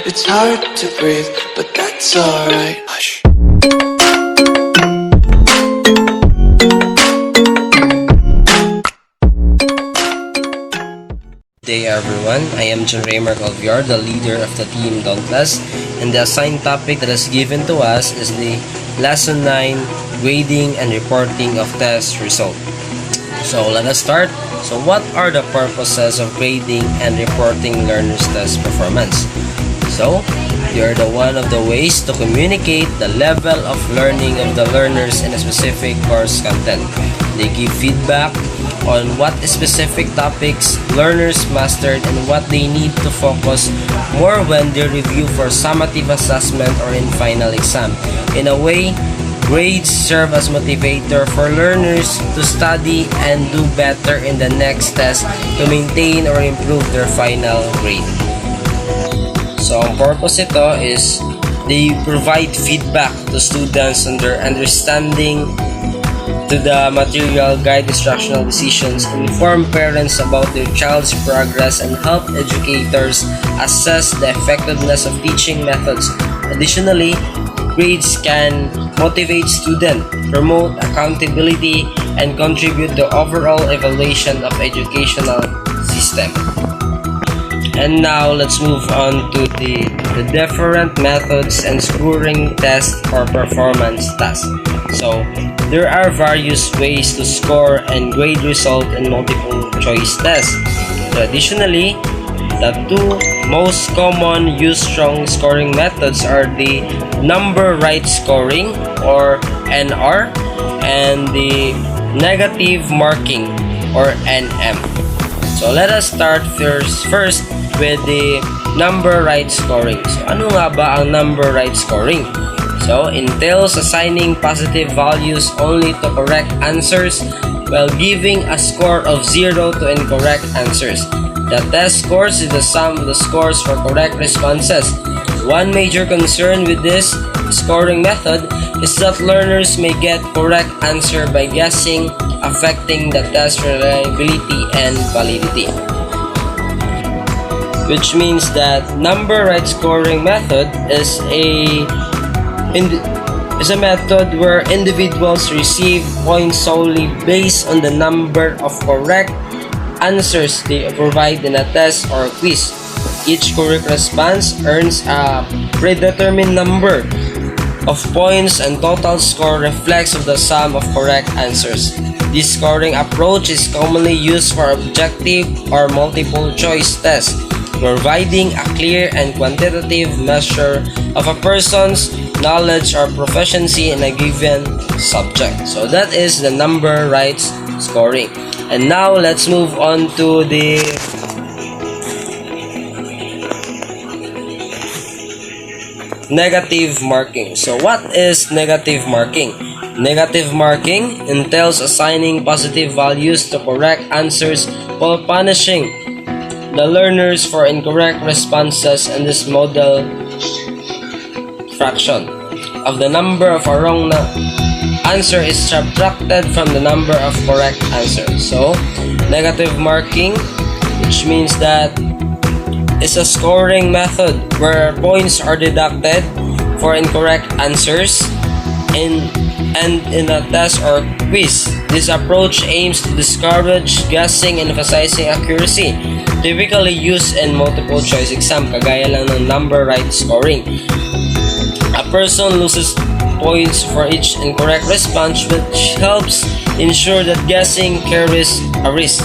It's hard to breathe, but that's alright. Hush. Good day everyone, I am Ray Marcolviar, the leader of the team Dauntless, and the assigned topic that is given to us is the Lesson 9, Grading and Reporting of Test Result. So let us start. So what are the purposes of grading and reporting learners' test performance? So, they are one of the ways to communicate the level of learning of the learners in a specific course content. They give feedback on what specific topics learners mastered and what they need to focus more when they review for summative assessment or in final exam. In a way, grades serve as motivator for learners to study and do better in the next test to maintain or improve their final grade. So, ang purpose ito is they provide feedback to students on their understanding to the material, guide instructional decisions, inform parents about their child's progress, and help educators assess the effectiveness of teaching methods. Additionally, grades can motivate students, promote accountability, and contribute to overall evaluation of educational system. And now, let's move on to the different methods and scoring tests or performance tests. So, there are various ways to score and grade result in multiple choice tests. Traditionally, the two most common used strong scoring methods are the number right scoring or NR and the negative marking or NM. So, let us start first with the number right scoring. So, ano nga ba ang number right scoring? So, entails assigning positive values only to correct answers while giving a score of 0 to incorrect answers. The test scores is the sum of the scores for correct responses. One major concern with this scoring method is that learners may get correct answer by guessing, affecting the test reliability and validity. Which means that number right scoring method is a method where individuals receive points solely based on the number of correct answers they provide in a test or quiz. Each correct response earns a predetermined number of points and total score reflects of the sum of correct answers. This scoring approach is commonly used for objective or multiple choice tests, providing a clear and quantitative measure of a person's knowledge or proficiency in a given subject. So that is the number right scoring. And now let's move on to the negative marking. So what is negative marking? Negative marking entails assigning positive values to correct answers while punishing the learners for incorrect responses, and this model fraction of the number of a wrong answer is subtracted from the number of correct answers. So, negative marking, which means that it's a scoring method where points are deducted for incorrect answers in a test or quiz. This approach aims to discourage guessing and emphasizing accuracy, typically used in multiple choice exam, kagaya lang ng number right scoring. A person loses points for each incorrect response, which helps ensure that guessing carries a risk.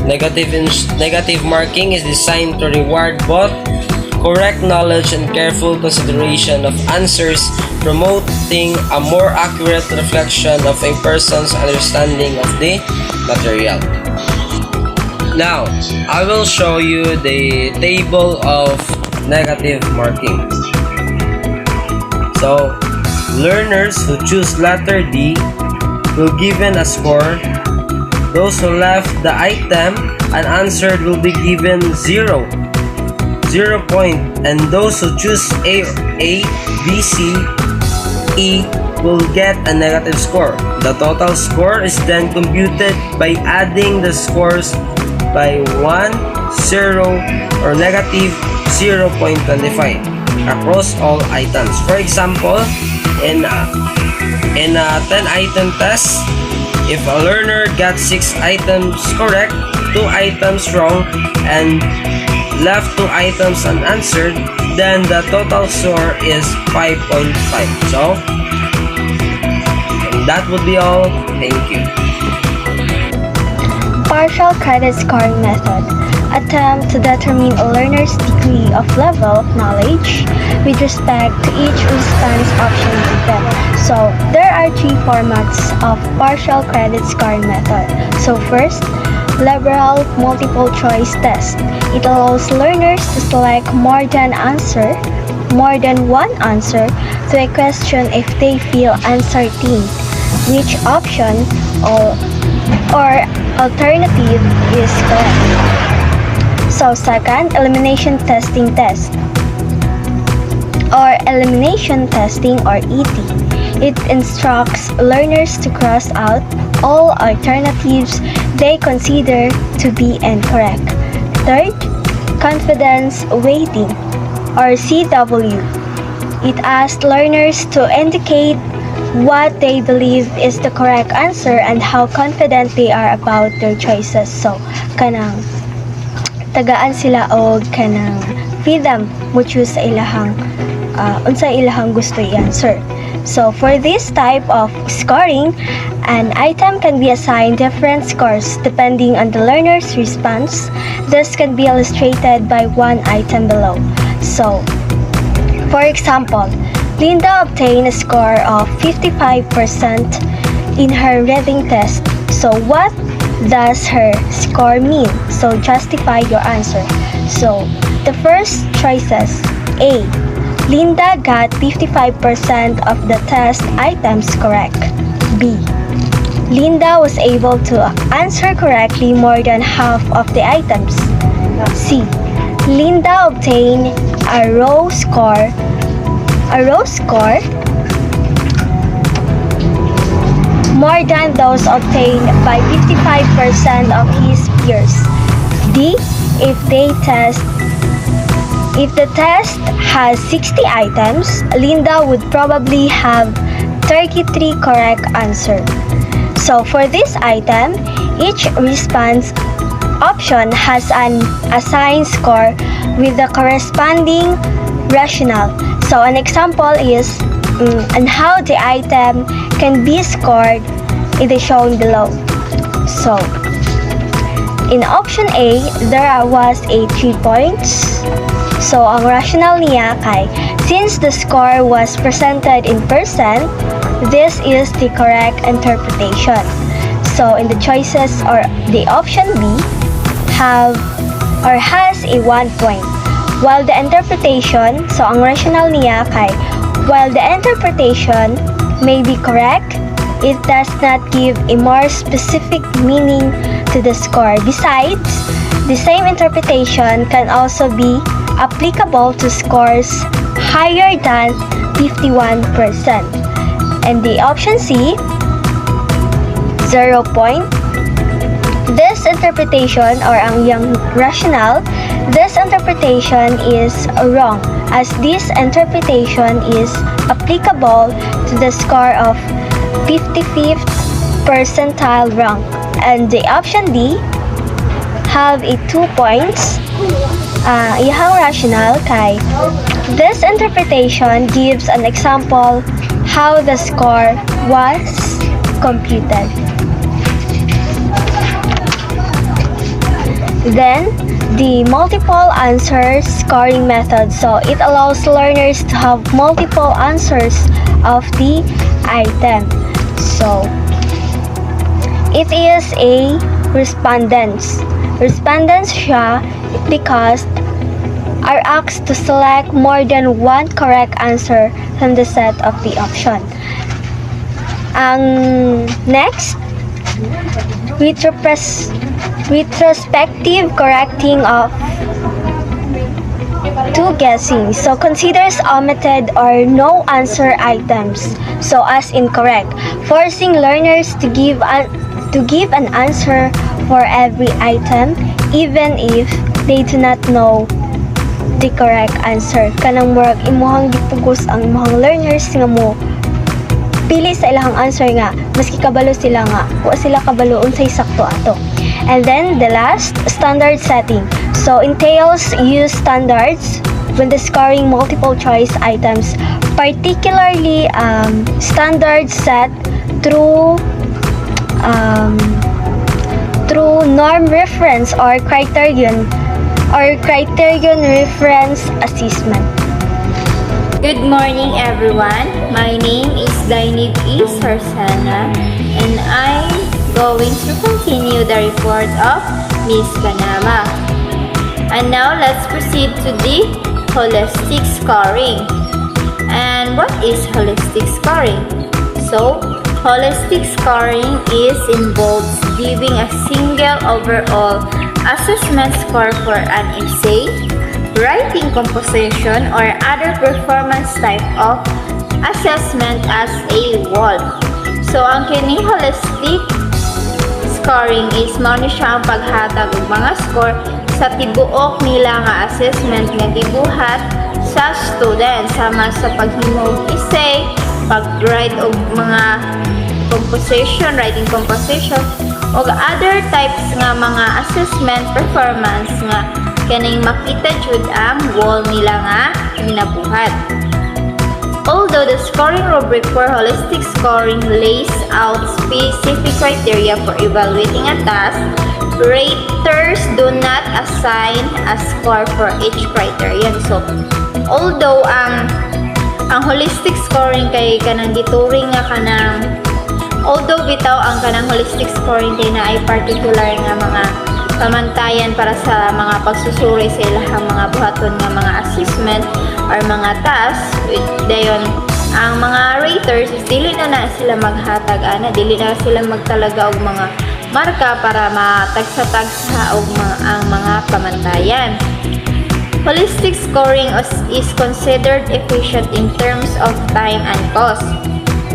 Negative marking is designed to reward both correct knowledge and careful consideration of answers, promoting a more accurate reflection of a person's understanding of the material. Now, I will show you the table of negative marking. So, learners who choose letter D will given a score. Those who left the item unanswered will be given 0 point, and those who choose A, B, C, E will get a negative score. The total score is then computed by adding the scores by 1, 0, or negative 0.25 across all items. For example, in a 10-item test, if a learner got 6 items correct, 2 items wrong, and left 2 items unanswered, then the total score is 5.5. So, and that would be all. Thank you. Partial credit scoring method. Attempt to determine a learner's degree of level of knowledge with respect to each response option given. So, there are 3 formats of partial credit scoring method. So, first, liberal multiple choice test. It allows learners to select more than one answer to a question if they feel uncertain which option or alternative is correct. So second, elimination testing test or elimination testing or ET. It instructs learners to cross out all alternatives they consider to be incorrect. Third, confidence weighting or CW. It asks learners to indicate what they believe is the correct answer and how confident they are about their choices. So, kanang tagaan sila o kanang freedom mo choose sa ilahang unsa ilahang gusto i-answer. So, for this type of scoring, an item can be assigned different scores depending on the learner's response. This can be illustrated by one item below. So, for example, Linda obtained a score of 55% in her reading test. So, what does her score mean? So, justify your answer. So, the first choices. A. Linda got 55% of the test items correct. B. Linda was able to answer correctly more than half of the items. C. Linda obtained a raw score more than those obtained by 55% of his peers. D. If the test has 60 items, Linda would probably have 33 correct answers. So for this item, each response option has an assigned score with the corresponding rationale. So an example is on how the item can be scored in the shown below. So in option A, there was a 3 points. So ang rationale niya kay since the score was presented in percent, this is the correct interpretation. So in the choices or the option B has a 1 point. While the interpretation, so ang rationale niya kay while the interpretation may be correct, it does not give a more specific meaning to the score. Besides, the same interpretation can also be applicable to scores higher than 51%. And the option C, 0 point. This interpretation or ang yang rationale, this interpretation is wrong as this interpretation is applicable to the score of 55th percentile rank. And the option D have a 2 points. Ihang rationale kay this interpretation gives an example how the score was computed. Then, the multiple answer scoring method. So, it allows learners to have multiple answers of the item. So, it is a respondents. Respondents siya because are asked to select more than one correct answer from the set of the option. Ang next, retrospective correcting of two guessing. So considers omitted or no answer items so as incorrect, forcing learners to give an answer for every item even if they do not know the correct answer. Kanang murag imuhang gipugos ang imuhang learners nga mo pili sa ilahang answer nga maski kabalo sila nga wa sila kabalo unsay sakto ato. And then the last, standard setting. So entails use standards when discovering multiple choice items, particularly standards set through norm reference or criterion reference assessment. Good morning everyone. My name is Dainib E. Sarsana and I'm going to continue the report of Miss Kanama. And now let's proceed to the holistic scoring. And what is holistic scoring? So, holistic scoring involves giving a single overall assessment score for an essay, writing composition, or other performance type of assessment as a whole. So, ang kining holistic scoring is mao ni siya ang paghatag og mga score sa tibuok nila nga assessment nga gibuhat sa student sama sa paghimo og essay, pag-write og mga writing composition, o other types nga mga assessment performance nga kaning makita jud ang goal nila nga minabuhat. Although the scoring rubric for holistic scoring lays out specific criteria for evaluating a task, raters do not assign a score for each criterion. So, although ang holistic scoring kay kanang gituring nga although bitaw ang kanang holistic scoring kay na ay particular nga mga pamantayan para sa mga pagsusuri sa ilahang mga buhaton nga mga assessment or mga tasks, dayon ang mga raters dili na sila maghatag dili na sila magtalaga og mga marka para matagsa-tagsa og ang mga pamantayan. Holistic scoring is considered efficient in terms of time and cost.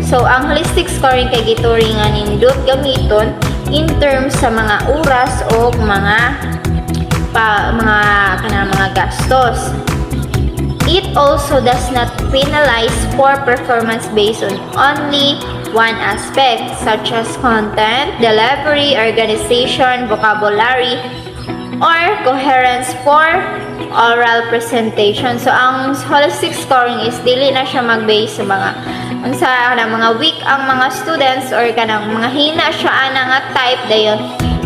So, ang holistic scoring kay gituring nga nindot gamiton in terms sa mga oras o mga gastos. It also does not penalize poor performance based on only one aspect such as content, delivery, organization, vocabulary, or coherence for oral presentation. So, ang holistic scoring is dili na siya mag-base sa mga weak ang mga students or kanang mga hina siya nga type dayon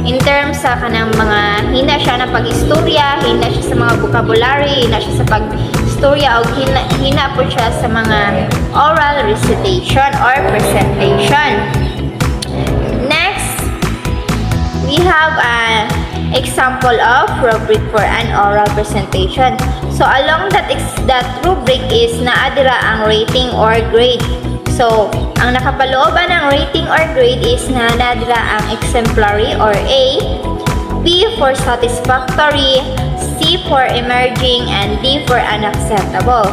in terms sa kanang mga hina siya na pag-istorya, hina siya sa mga vocabulary, hina siya sa pag-istorya o hina po siya sa mga oral recitation or presentation. Next, we have an example of rubric for an oral presentation. So along that rubric is naadira ang rating or grade. So, ang nakapalooban ng rating or grade is naadira ang exemplary or A, B for satisfactory, C for emerging, and D for unacceptable.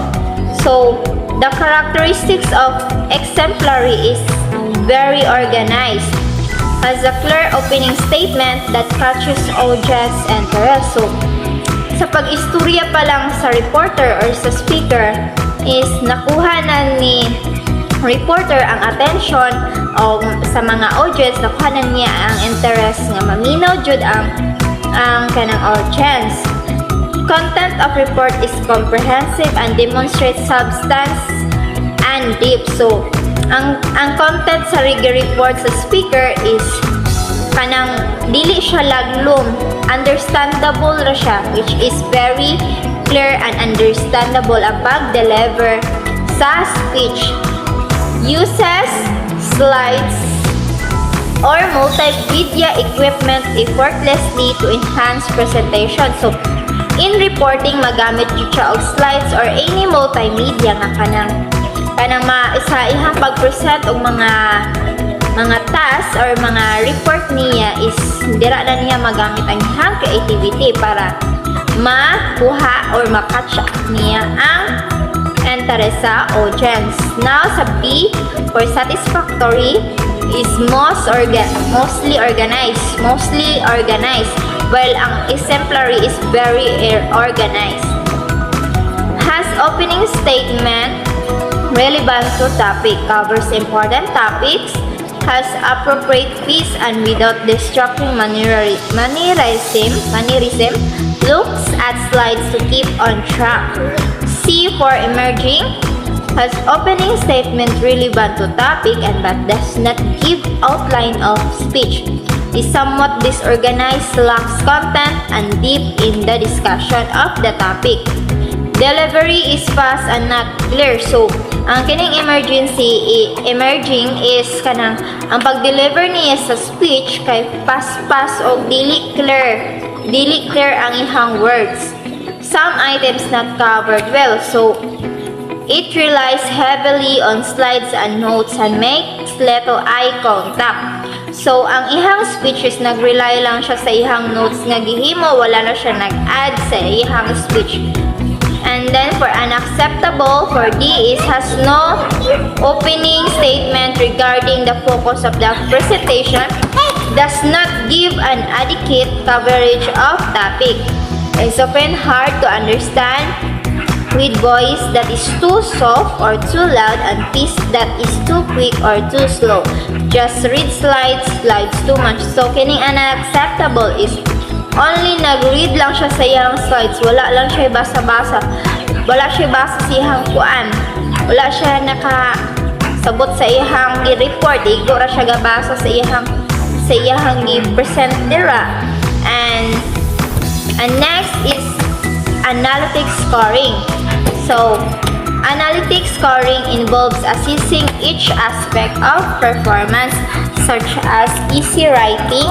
So, the characteristics of exemplary is very organized, has a clear opening statement that catches audience interest. So, sa pag-istorya pa lang sa reporter or sa speaker is nakuha na ni reporter ang attention o sa mga audience, nakuha na niya ang interest nga maminaw jud ang kanang audience. Content of report is comprehensive and demonstrates substance and depth. So, ang content sa report sa speaker is kanang dili siya laglum, understandable ra siya, which is very clear and understandable ang pag-deliver sa speech. Uses slides or multimedia equipment effortlessly to enhance presentation. So, in reporting, magamit siya og slides or any multimedia nga kanang ihang pag-present og mga task or mga report niya is dira na niya magamit ang ihang creativity para makuha or makatch niya ang interest sa audience. Now, sa B for satisfactory is mostly organized, while ang exemplary is very organized. Has opening statement relevant to topic, covers important topics, has appropriate pace and without distracting mannerism, looks at slides to keep on track. C for emerging, has opening statement relevant to topic and but does not give outline of speech, is somewhat disorganized, lacks content and deep in the discussion of the topic. Delivery is fast and not clear. So, ang kining emerging is kanang ang pag-deliver niya sa speech kay pas-pas o dili clear ang ihang words. Some items not covered well. So, it relies heavily on slides and notes and makes little eye contact. So, ang ihang speech is nag-rely lang siya sa ihang notes nga gihimo, wala na siya nag-add sa ihang speech. And then for unacceptable, for D is has no opening statement regarding the focus of the presentation, does not give an adequate coverage of topic, is often hard to understand with voice that is too soft or too loud and pace that is too quick or too slow. Just read slides too much. So kining unacceptable is only nag-read lang siya sa iyang slides. Wala lang siya basa-basa. Wala siya basa sa iyang kuan. Wala siya nakasagot sa iyang i-report. Igo ra siya gabasa sa iyang i-present dira. And next is analytic scoring. So, analytic scoring involves assessing each aspect of performance such as easy writing,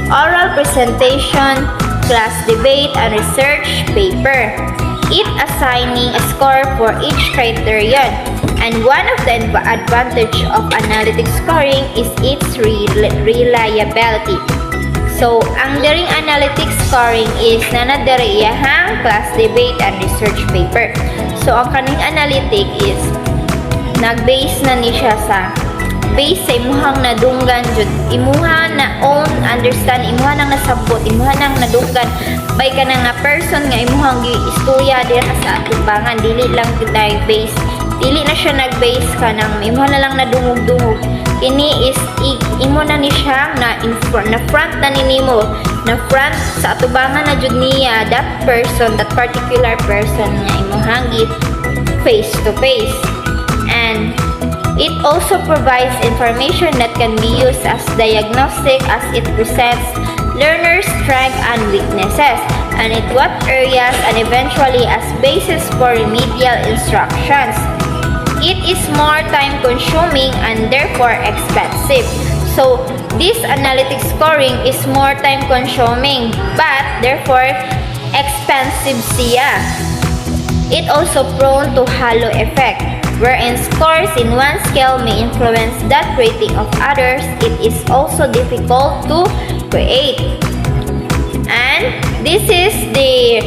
oral presentation, class debate, and research paper. It assigning a score for each criterion. And one of the advantage of analytic scoring is its reliability. So, ang daring analytic scoring is nanadari iyahang class debate and research paper. So, ang kaning analytic is nag-base na ni siya sa base sa imuhang nadunggan jud, imuha na own understand, imuha nang nasabot, imuha nang nadunggan by ka nga person nga imuhang istorya dira sa atubangan, dili lang base, dili na siya nag-base ka nang imuha na lang nadungog-dungog. Kini is imo na ni siya na front na ninimo, na front sa atubangan na jud niya that person, that particular person nga imuhang face to face. And it also provides information that can be used as diagnostic as it presents learners' strengths and weaknesses, and in what areas, and eventually as basis for remedial instructions. It is more time-consuming and therefore expensive. So, this analytic scoring is more time-consuming but therefore expensive siya. It also prone to halo effect, wherein scores in one scale may influence that rating of others. It is also difficult to create. And this is the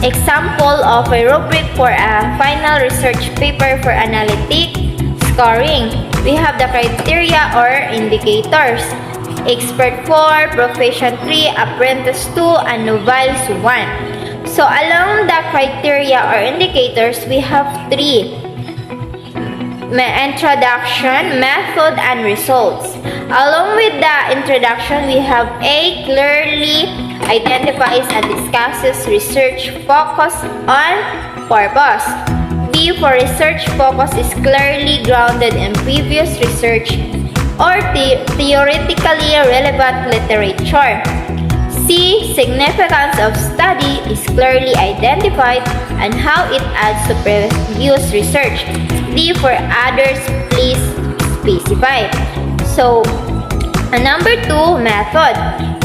example of a rubric for a final research paper for analytic scoring. We have the criteria or indicators. Expert 4, Profession 3, Apprentice 2, and Novice 1. So along the criteria or indicators, we have 3. Introduction, method, and results. Along with the introduction, we have A, clearly identifies and discusses research focus on purpose. B, for research focus is clearly grounded in previous research or theoretically relevant literature. C, significance of study is clearly identified and how it adds to previous research. D, for others, please specify. So, number 2, method.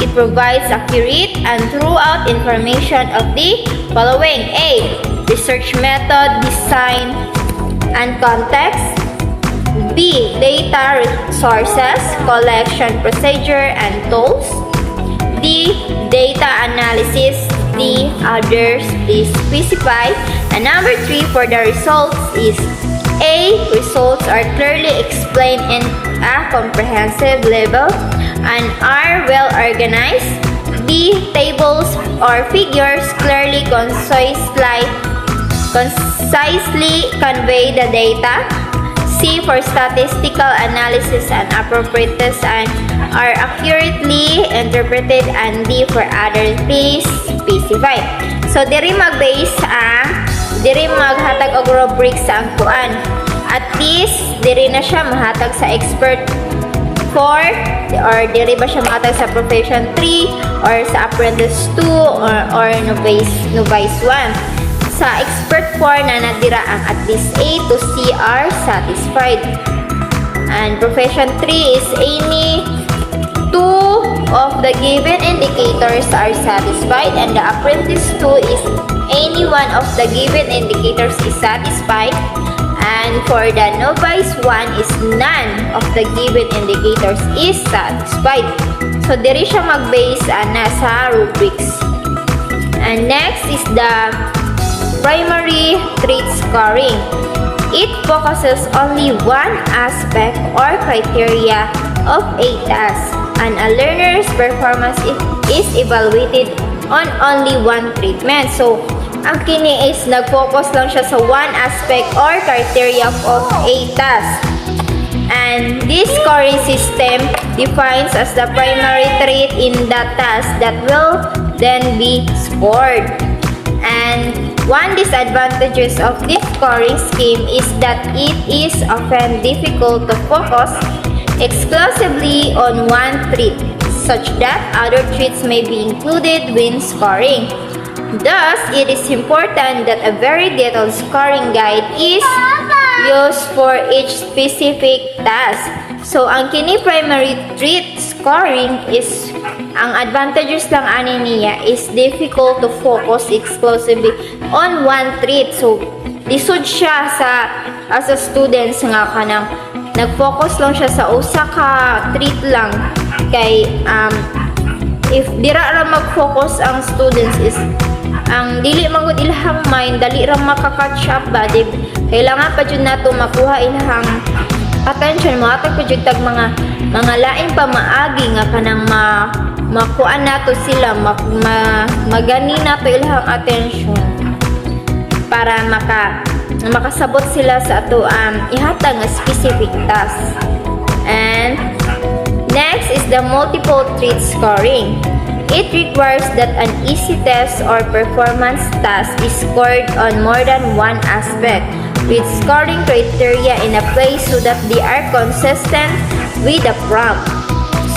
It provides accurate and thorough information of the following. A, research method, design, and context. B, data sources, collection procedure, and tools. D, data analysis. D, others, please specify. And number 3 for the results is A, results are clearly explained in a comprehensive level and are well organized. B, tables or figures clearly concisely concisely convey the data. C. For statistical analysis and appropriateness and are accurately interpreted. And D. For other, please specify. So, diri mag-base diri maghatag og rubric sa angkuan. At least, diri na siya mahatag sa expert 4 or diri ba siya mahatag sa profession 3 or sa apprentice 2 or novice 1. Sa expert 4 na nadira ang at least A to C are satisfied. And profession 3 is any 2 of the given indicators are satisfied, and the apprentice 2 is any one of the given indicators is satisfied. And for the novice 1 is none of the given indicators is satisfied. So, diri siya mag-base sa rubrics. And next is the primary trait scoring. It focuses only one aspect or criteria of a task, and a learner's performance is evaluated on only one treatment. So, ang kini is nag-focus lang siya sa one aspect or criteria of a task. And this scoring system defines as the primary trait in that task that will then be scored. And one disadvantage of this scoring scheme is that it is often difficult to focus exclusively on one trait, such that other traits may be included when scoring. Thus, it is important that a very detailed scoring guide is used for each specific task. So, ang kini primary trait scoring is, ang advantages lang ani niya is difficult to focus exclusively on one trait. So, lisod siya as a student nga kanang nag-focus lang siya sa usa ka trait lang kay if dira ra mag-focus ang students is ang dili magud ilahang mind dali ra makaka-catch up ba kailangan pa jud nato makuha ilahang attention moatag pa jud tag mga laing pamaagi nga kanang makuan nato sila magani nato ilahang attention para makasabot sila sa ato ihatag nga specific task. And next is the multiple trait scoring. It requires that an easy test or performance task is scored on more than one aspect, with scoring criteria in a place so that they are consistent with the prompt.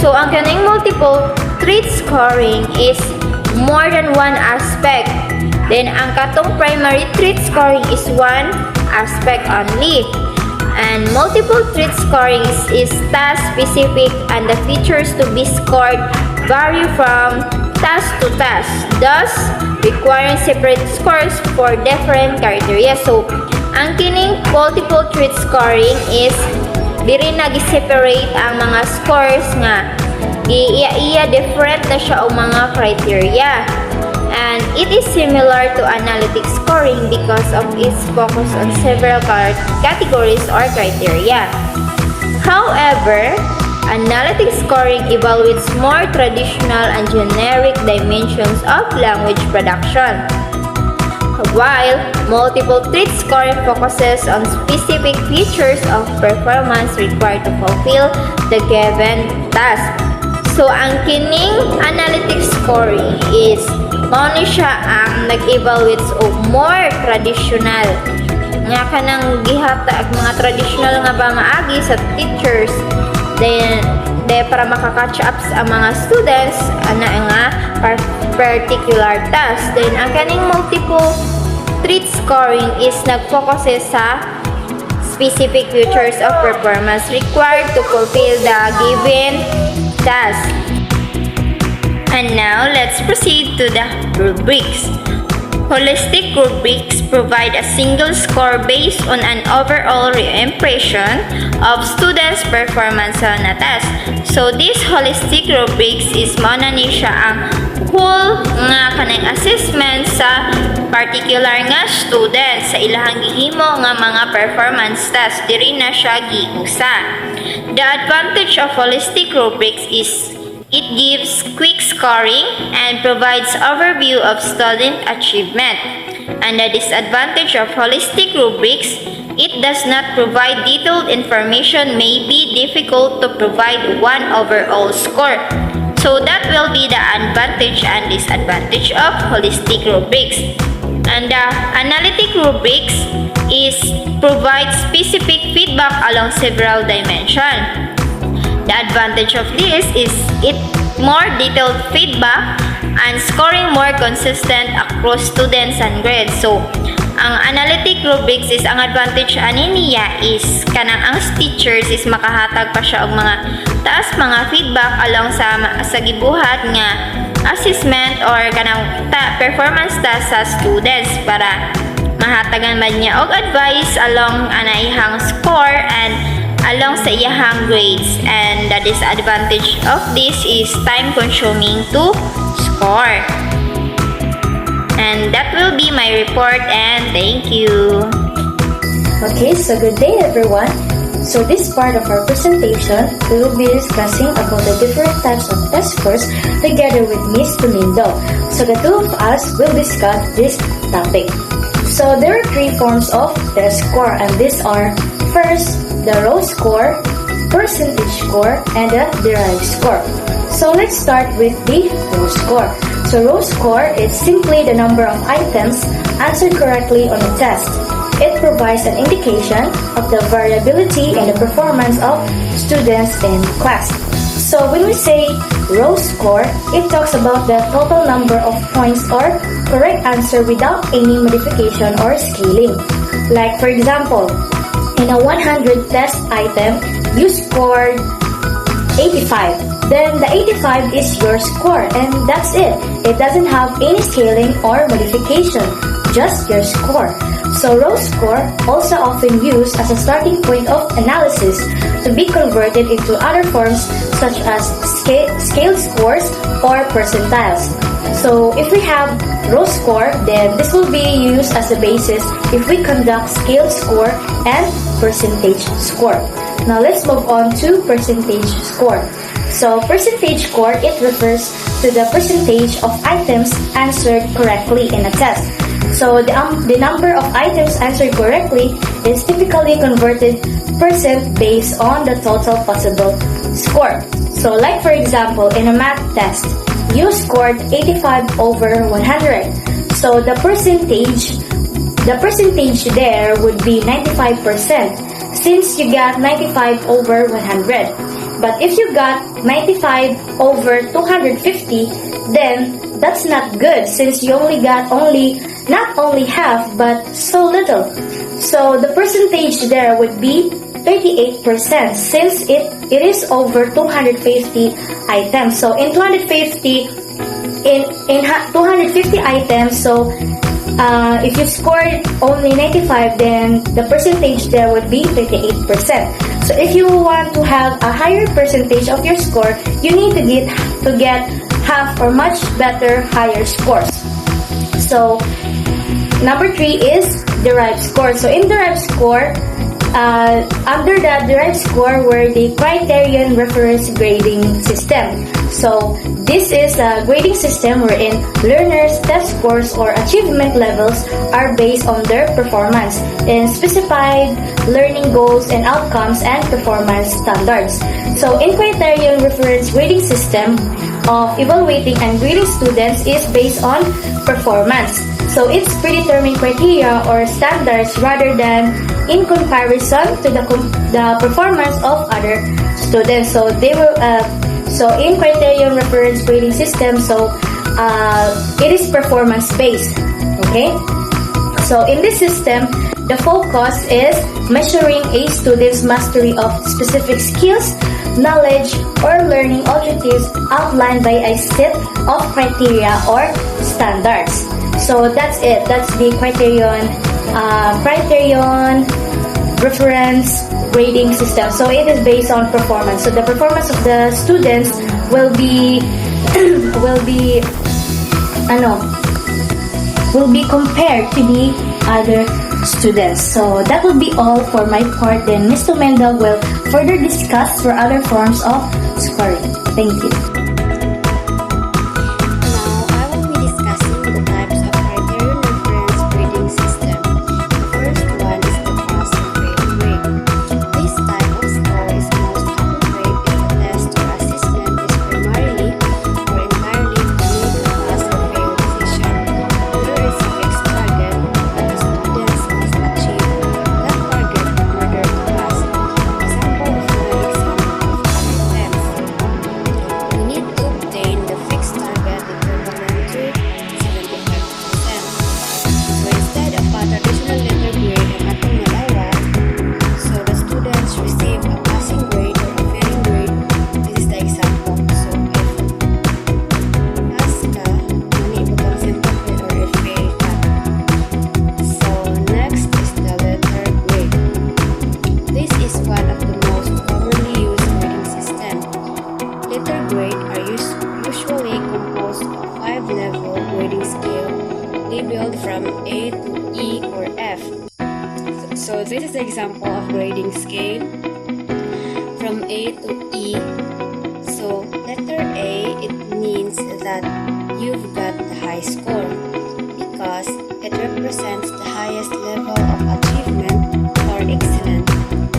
So, ang kaning multiple trait scoring is more than one aspect. Then, ang katong primary trait scoring is one aspect only. And multiple trait scoring is task-specific, and the features to be scored vary from task to task, thus requiring separate scores for different criteria. So, ang kining multiple trait scoring is diri nag-separate ang mga scores nga iya different na siya o mga criteria. And it is similar to analytic scoring because of its focus on several categories or criteria. However, analytic scoring evaluates more traditional and generic dimensions of language production, while multiple trait scoring focuses on specific features of performance required to fulfill the given task. So, ang kining analytic scoring is mao ni siya ang nag-evaluate o more traditional nga kanang gihatag mga traditional nga pamaagi sa teachers then para makaka-catch up ang mga students ana nga particular task. Then ang kaning multiple trait scoring is nag-focus sa specific features of performance required to fulfill the given task. And now, let's proceed to the rubrics. Holistic rubrics provide a single score based on an overall impression of students' performance on a task. So, this holistic rubrics is mao na ni siya ang whole nga kanang assessment sa particular nga student sa ilahang gihimo nga mga performance task diri na siya giusa. The advantage of holistic rubrics is it gives quick scoring and provides overview of student achievement. And the disadvantage of holistic rubrics, it does not provide detailed information, may be difficult to provide one overall score. So that will be the advantage and disadvantage of holistic rubrics. And the analytic rubrics is provide specific feedback along several dimensions. The advantage of this is it more detailed feedback and scoring more consistent across students and grades. So, ang analytic rubrics is ang advantage ani niya is kanang ang teachers is makahatag pa siya og mga taas mga feedback along sa gibuhat nga assessment or kanang performance task sa students para mahatagan man niya og advice along anaihang score and along sa iyahang grades. And the disadvantage of this is time consuming to score. And that will be my report, and thank you. Okay, so good day everyone. So this part of our presentation, we will be discussing about the different types of test scores together with Miss Tumindo. So the two of us will discuss this topic. So there are three forms of test score, and these are first, the raw score, percentage score, and the derived score. So let's start with the raw score. So raw score is simply the number of items answered correctly on a test. It provides an indication of the variability in the performance of students in class. So when we say raw score, it talks about the total number of points or correct answer without any modification or scaling. Like for example, in a 100 test item, you scored 85. Then the 85 is your score, and that's it. It doesn't have any scaling or modification, just your score. So raw score also often used as a starting point of analysis to be converted into other forms such as scaled scores or percentiles. So if we have raw score, then this will be used as a basis if we conduct scaled score and percentage score. Now let's move on to percentage score. So percentage score, it refers to the percentage of items answered correctly in a test. So the number of items answered correctly is typically converted percent based on the total possible score. So like for example, in a math test, you scored 85 over 100. So the percentage there would be 95% since you got 95 over 100. But if you got 95 over 250, then that's not good since you only got not only half but so little. So the percentage there would be 38% since it is over 250 items. So in 250 items, so if you scored only 95, then the percentage there would be 38%. So if you want to have a higher percentage of your score, you need to get half or much better higher scores. So number 3 is derived score. So in derived score, under the derived score were the criterion reference grading system. So this is a grading system wherein learners' test scores or achievement levels are based on their performance in specified learning goals and outcomes and performance standards. So in criterion reference grading system of evaluating and grading students is based on performance. So it's predetermined criteria or standards rather than in comparison to the performance of other students. So they will so in criterion reference grading system, so it is performance based. Okay, so in this system, the focus is measuring a student's mastery of specific skills, knowledge, or learning objectives outlined by a set of criteria or standards. So that's it. That's the criterion reference grading system. So it is based on performance. So the performance of the students will be compared to the other students. So that will be all for my part. Then Mr. Mendel will further discuss for other forms of scoring. Thank you. Now, I will be discussing the types of criterion reference grading from A to E or F. So this is the example of grading scale from A to E. So letter A, it means that you've got the high score because it represents the highest level of achievement or excellent.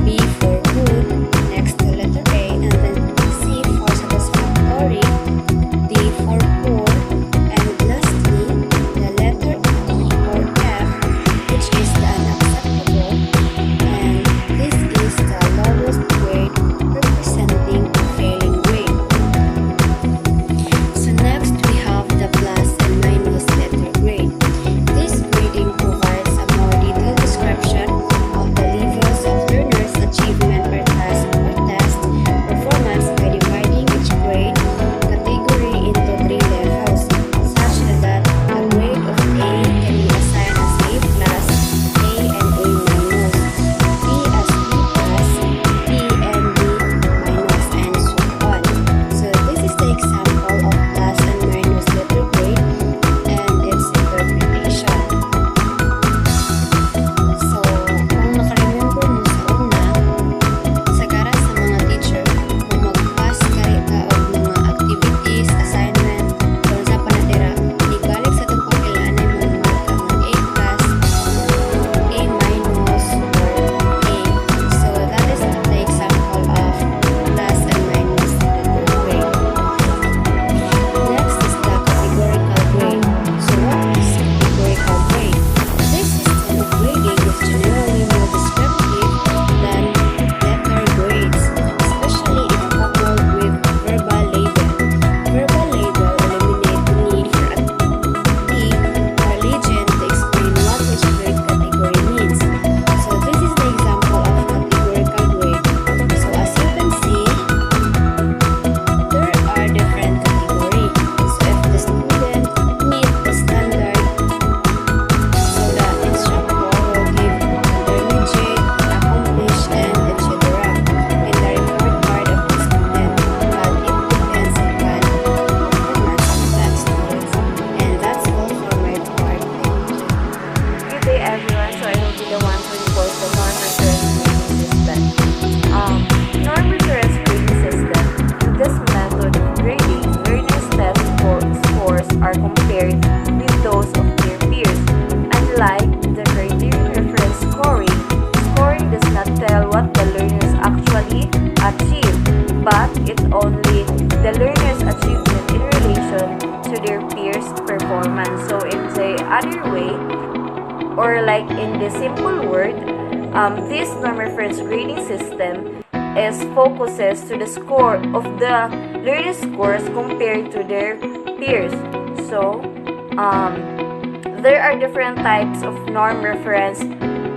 B for good next to letter A, and then C for satisfactory, D for poor, and lastly the letter E or F, which is the unacceptable, and this is the lowest grade representing a failing grade. So next we have the plus and minus letter grade. This grading provides a more detailed description of the levels of learners' achievement or test performance by dividing each grade category into 3 levels, such that a grade of A can be assigned as A plus, A and A minus, B as B plus, B and B minus, and so on. So this is the example of plus and minus letter grade and its interpretation. So, kung nakaremember mo sa una, sagara sa mga teacher, kung mag-pass kari ka og mga activities, assignment, kung sa panatira, ibalik sa itong pagkailanay mo marka ng A plus, A minus, or A. So, that is the example of plus and minus letter grade. Next is the categorical grade. So, what is categorical grade? This system of grading is generally more descriptive than letter grades, especially if coupled with verbal label. Verbal label eliminate the need for a key or legend to explain what each grade category means. So this is the example of categorical grade. So as you can see, there are different categories. So if the student meet the standard, so the instructor will give intermediate, accomplished, and etc. in the report card of the student. But it depends upon performance of that student. And that's all for my part. Good day everyone, so I will be the one to report the norm reference grading system. Norm reference grading system. In this method of grading, learners' test scores are compared with those of their peers. Unlike the criterion reference scoring, scoring does not tell what the learners actually achieved, but it only the learner's achievement in relation to their peers' performance. So in the other way, or like in the simple word, this norm reference grading system is focuses to the score of the learner's scores compared to their peers. So there are different types of norm reference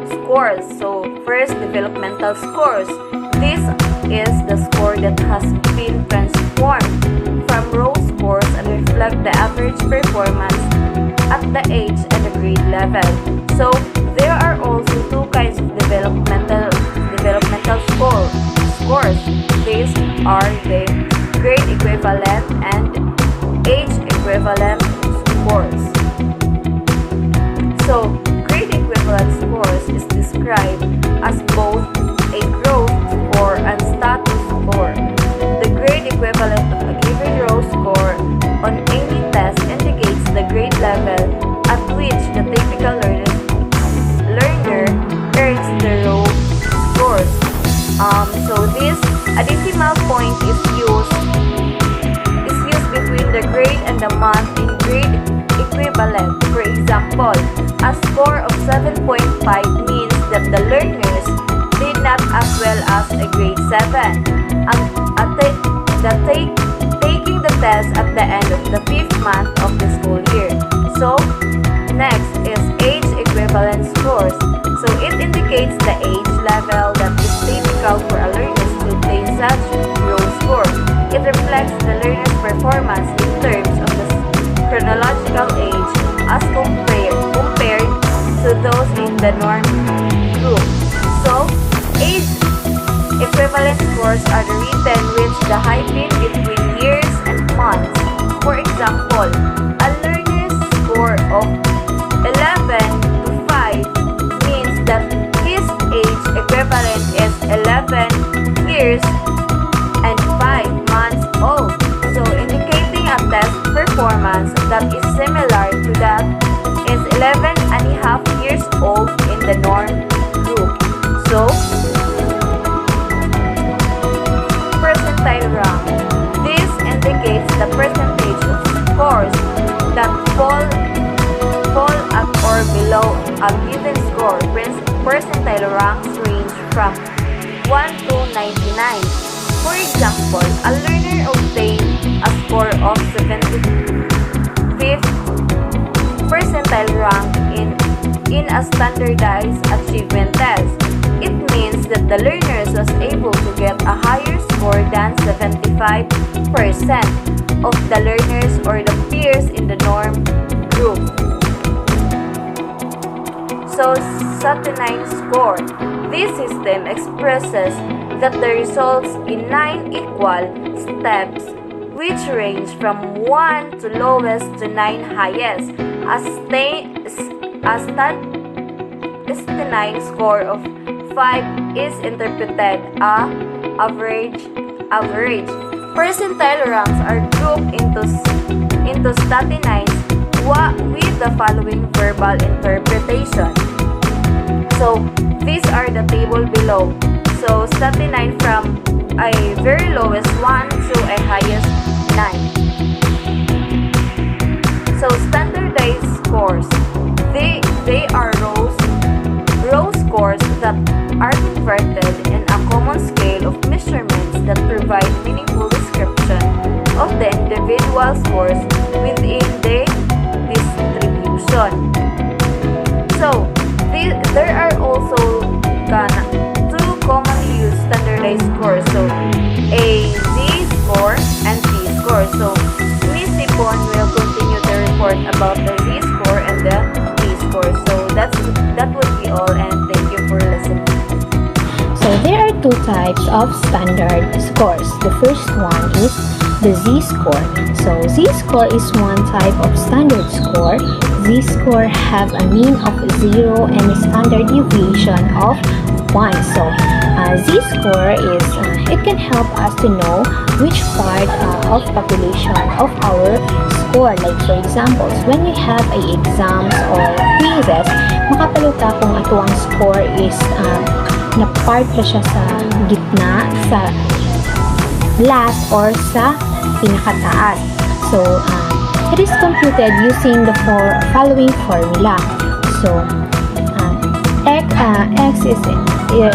scores. So first, developmental scores. This is the score that has been transformed from raw scores and reflect the average performance at the age and the grade level. So there are also two kinds of developmental scores. These are the grade equivalent and age equivalent scores. So grade equivalent scores is described as both a growth score and status score. The grade equivalent of a given raw score on any test indicates the grade level at which the typical learner earns the raw scores. So this a decimal point is used between the grade and the month in grade equivalent. For example, a score of 7.5 means that the learners did not as well as a grade 7. Taking the test at the end of the 5th month of the school year. So, next is age equivalent scores. So, it indicates the age level that is typical for a learner to obtain such raw score. It reflects the learner's performance in terms of the chronological age as compared to those in the norm group. So, age equivalent scores are the written which the hyphen between years and months. For example, a learner's score of 11 For example, a learner obtained a score of 75th percentile rank in a standardized achievement test. It means that the learner was able to get a higher score than 75% of the learners or the peers in the norm group. So, Saturnine's score. This system expresses that the results in 9 equal steps which range from 1 to lowest to 9 highest. A Saturnine's score of 5 is interpreted as average. Percentile ranks are grouped into Saturnine's with the following verbal interpretation. So, these are the table below. So, 39 from a very lowest 1 to a highest 9. So, standardized scores. They are row scores that are converted in a common scale of measurements that provide meaningful description of the individual scores within the distribution. So, there are also two commonly used standardized scores. So, a Z-score and T-score. So, Miss Ipon will continue to report about the Z-score and the T-score. So, that would be all, and thank you for listening. So there are two types of standard scores. The first one is the Z-score. So Z-score is one type of standard score. Z-score have a mean of 0 and a standard deviation of 1. So Z-score is it can help us to know which part of population of our score. Like for example, when we have a exams or quizzes, makapaluta kung atuang score is na part pa siya sa gitna, sa last or sa pinakataas. So, it is computed using the following formula. So, X is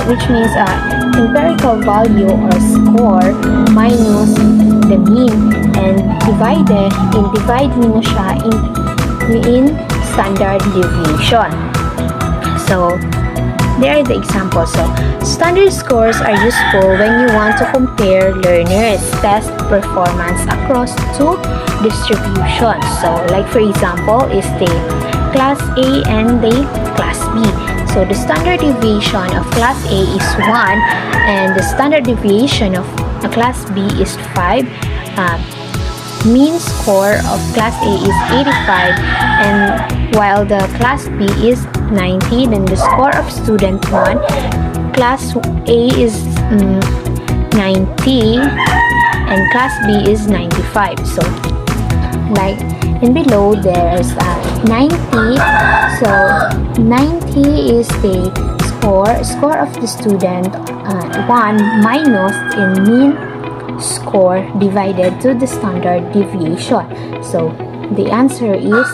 which means empirical value or score minus the mean, and divide mo siya in standard deviation. So, there are the examples. So, standard scores are useful when you want to compare learners' test performance across two distributions. So, like for example, is the class A and the class B. So, the standard deviation of class A is 1 and the standard deviation of class B is 5. Mean score of class A is 85, and while the class B is 90, then the score of student 1, class A is 90 and class B is 95. So, like, and below there's 90. So, 90 is the score of the student 1 minus in mean score divided to the standard deviation. So, the answer is,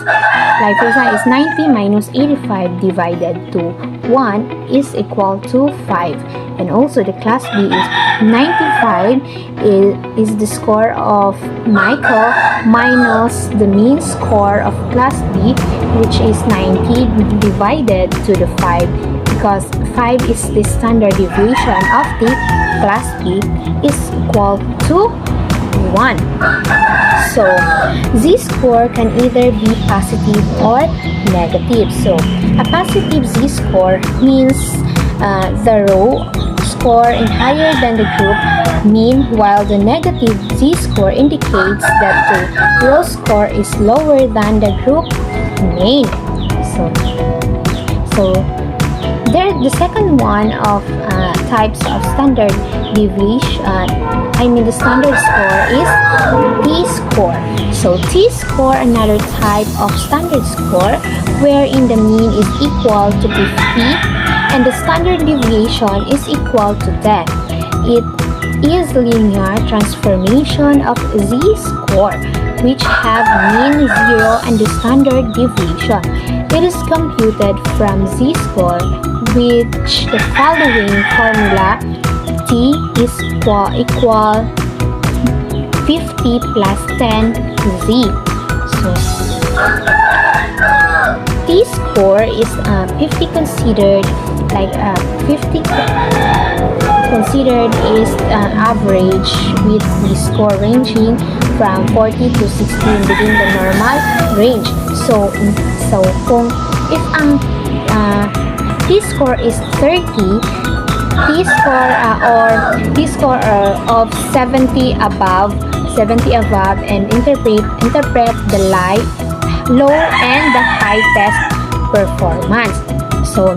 like for example, is 90 minus 85 divided to 1 is equal to 5. And also the class B is 95 is the score of Michael minus the mean score of class B, which is 90 divided to the 5, because 5 is the standard deviation of the class B is equal to 1. So, Z-score can either be positive or negative. So, a positive Z-score means the row score is higher than the group mean, while the negative Z-score indicates that the row score is lower than the group mean. So the second one of types of standard deviation, the standard score is T-score. So T-score, another type of standard score wherein the mean is equal to 50 and the standard deviation is equal to 10. It is linear transformation of Z-score, which have mean 0 and the standard deviation. It is computed from Z-score, which the following formula: T T is equal 50 plus 10 Z. So T score is 50 considered like 50 considered is average, with the score ranging from 40 to 16 within the normal range. So kung if ang T score is 30, T score of 70 above, and interpret the low and the high test performance. So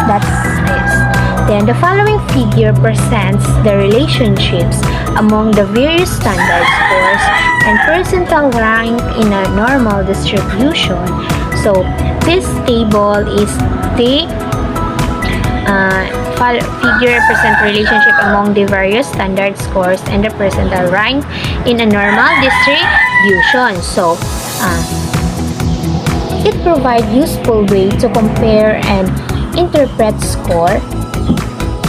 that's it. Then the following figure presents the relationships among the various standard scores and percentile rank in a normal distribution. So this table is the figure present relationship among the various standard scores and the percentile rank in a normal distribution. So it provides useful way to compare and interpret score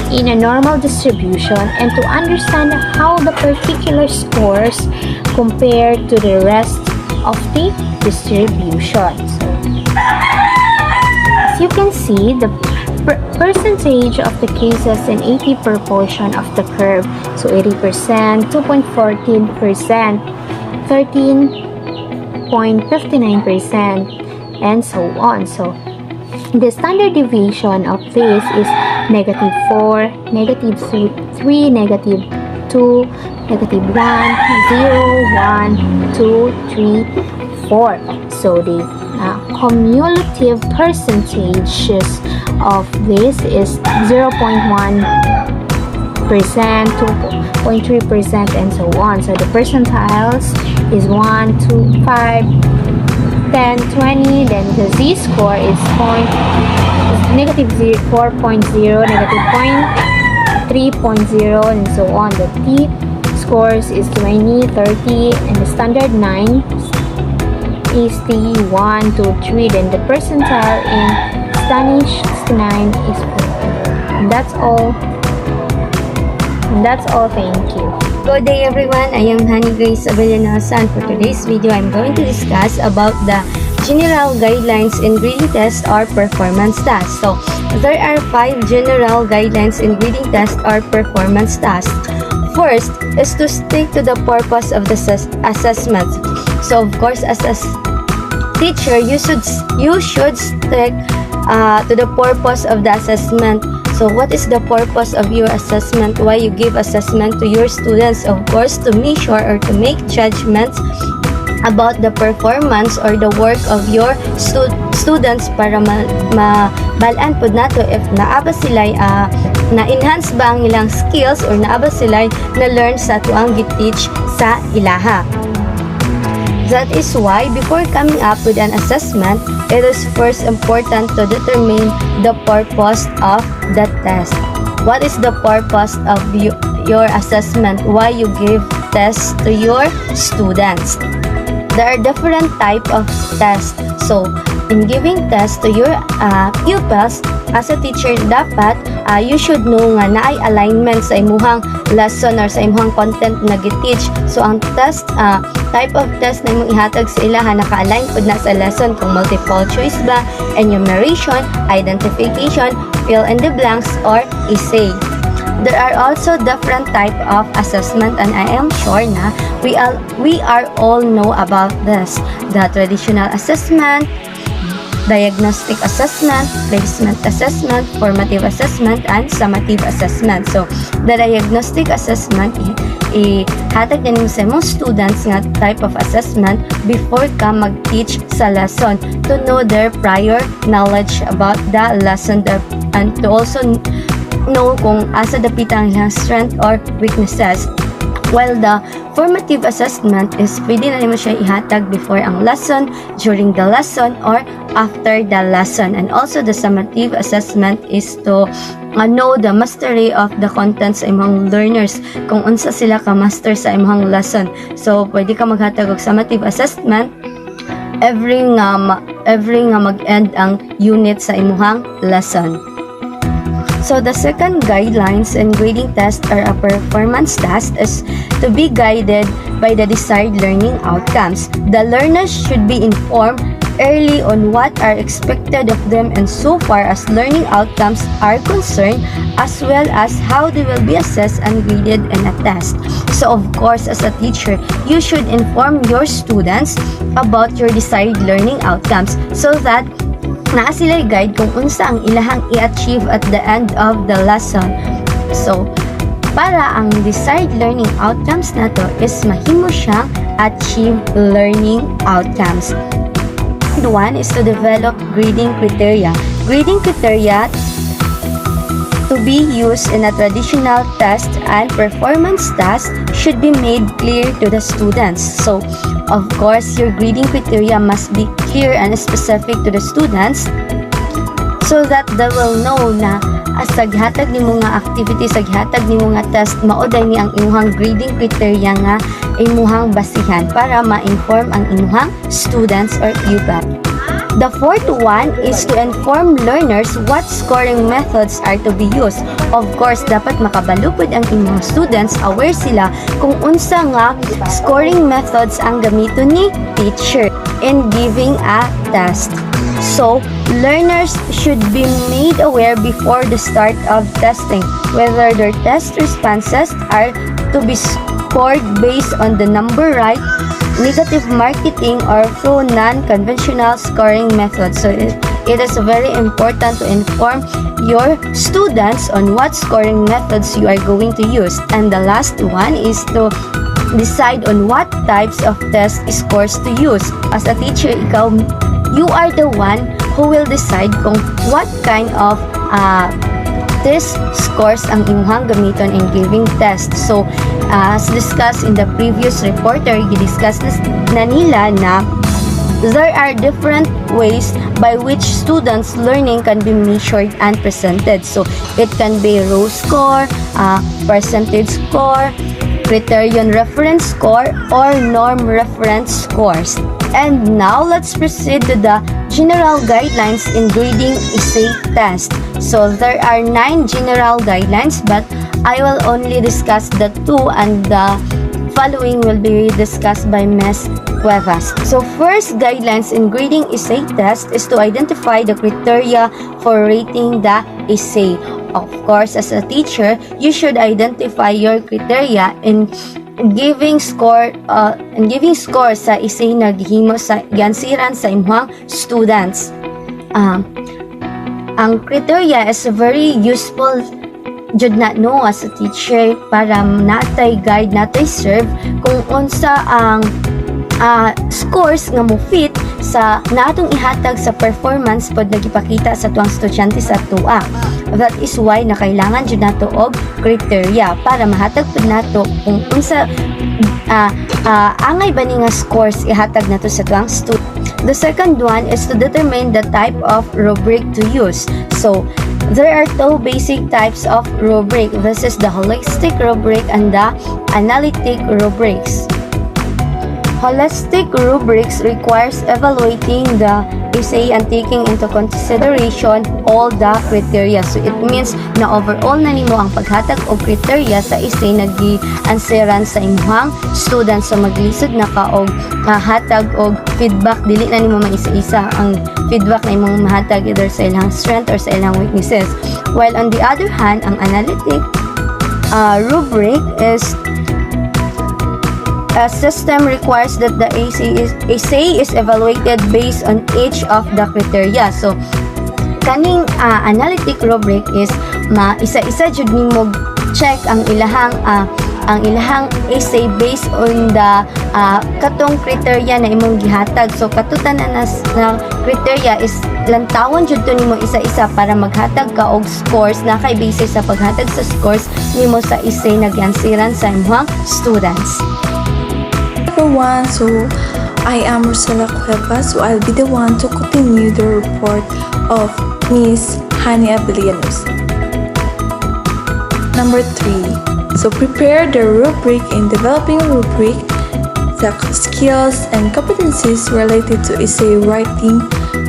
in a normal distribution and to understand how the particular scores compare to the rest of the distribution. So, as you can see, the percentage of the cases in 80 proportion of the curve. So 80%, 2.14%, 13.59%, and so on. So the standard deviation of this is -4, -3, -2, -1, 0, 1, 2, 3, 4. So the cumulative percentages of this is 0.1%, 2.3%, and so on. So the percentiles is 1, 2, 5, 10, 20. Then the z-score is -4.0, -3.0, and so on. The t-scores is 20, 30, and the standard 9 is the 1, 2, 3. Then the percentile in Spanish 69 is 4. And that's all. Thank you. Good day everyone, I am Honey Grace Avellanosa, and for today's video, I'm going to discuss about the general guidelines in grading test or performance test. So, there are 5 general guidelines in grading test or performance test. First is to stick to the purpose of the assessment. So, of course, as a teacher, you should stick to the purpose of the assessment. So what is the purpose of your assessment? Why you give assessment to your students? Of course, to measure or to make judgments about the performance or the work of your students para mabalaan po nato if naaba sila na-enhance ba ang ilang skills or naaba sila na-learn sa tuang giteach sa ilaha. That is why, before coming up with an assessment, it is first important to determine the purpose of the test. What is the purpose of your assessment? Why you give tests to your students? There are different types of tests. So, in giving tests to your pupils, as a teacher, dapat you should know nga na ay alignment sa imuhang lesson or sa imuhang content na giteach. So, ang test, type of test na imong ihatag sa ilaha, naka-align po na sa lesson kung multiple choice ba, enumeration, identification, fill in the blanks, or essay. There are also different type of assessment, and I am sure na we are all know about this. The traditional assessment, diagnostic assessment, placement assessment, formative assessment, and summative assessment. So, the diagnostic assessment, ihatag na nimo sa mga students nga type of assessment before ka mag-teach sa lesson to know their prior knowledge about the lesson and to also know kung asa dapit ang ilang strength or weaknesses. While the formative assessment is pwede na nimo siya ihatag before ang lesson, during the lesson, or after the lesson. And also the summative assessment is to know the mastery of the contents sa imong learners, kung unsa sila ka master sa imong lesson. So pwede ka maghatag og summative assessment every nga mag-end ang unit sa imong lesson. So the second guidelines and grading test or a performance test is to be guided by the desired learning outcomes. The learners should be informed early on what are expected of them and so far as learning outcomes are concerned, as well as how they will be assessed and graded in a test. So of course, as a teacher, you should inform your students about your desired learning outcomes so that naa sila guide kung unsa ang ilahang i-achieve at the end of the lesson. So, para ang desired learning outcomes nato is mahimo siyang achieve learning outcomes. One is to develop grading criteria. Grading criteria to be used in a traditional test and performance test should be made clear to the students. So, of course, your grading criteria must be clear and specific to the students so that they will know na saghatag nimo nga activity, saghatag nimo nga test, maoday ni ang imuhang grading criteria nga imuhang basihan para ma-inform ang imuhang students or pupil. The fourth one is to inform learners what scoring methods are to be used. Of course, dapat makabalupod ang inyong students, aware sila kung unsa nga scoring methods ang gamito ni teacher in giving a test. So, learners should be made aware before the start of testing whether their test responses are to be scored based on the number right, negative marketing, or through non-conventional scoring methods. So it is very important to inform your students on what scoring methods you are going to use. And the last one is to decide on what types of test scores to use. As a teacher, you are the one who will decide kung what kind of test scores ang imuhang gamiton in giving test. So, as discussed in the previous reporter, i-discuss na nila na there are different ways by which students' learning can be measured and presented. So, it can be row score, percentage score, criterion reference score, or norm reference scores. And now, let's proceed to the general guidelines in grading essay test. So, there are 9 general guidelines, but I will only discuss the 2 and the following will be discussed by Ms. Cuevas. So, first guidelines in grading essay test is to identify the criteria for rating the essay. Of course, as a teacher, you should identify your criteria in giving score sa essay na gihimo sa gansiran sa imong students. Ang criteria is very useful jud na no as a teacher para natay guide, natay serve kung unsa ang scores nga mo fit sa natong ihatag sa performance pod nagipakita sa tuang estudyante sa tuwa. That is why na kailangan jud nato og criteria para mahatag pud nato kung unsa angay ba ni nga scores ihatag nato sa tuang student. The second one is to determine the type of rubric to use. So, there are 2 basic types of rubric. This is the holistic rubric and the analytic rubrics. Holistic rubrics requires evaluating the essay and taking into consideration all the criteria. So it means na overall na nimo ang paghatag og criteria sa essay nagi-answeran sa imong students. So maglisod na ka og hatag og feedback, dili na nimo maisa-isa ang feedback na imong mahatag either sa ilang strength or sa ilang weaknesses. While on the other hand, ang analytic rubric is a system requires that the essay is evaluated based on each of the criteria. So, kaning analytic rubric is isa-isa jud nimo check ang ilahang essay based on the katong criteria na imong gihatag. So, katutan na criteria is lantawon jud to nimo isa-isa para maghatag ka og scores na kay basis sa paghatag sa scores nimo sa essay na giansiran sa imong students. Everyone, so I am Rosella Cuevas, so I'll be the one to continue the report of Miss Hani Abelianos. Number 3. So prepare the rubric. In developing a rubric, the skills and competencies related to essay writing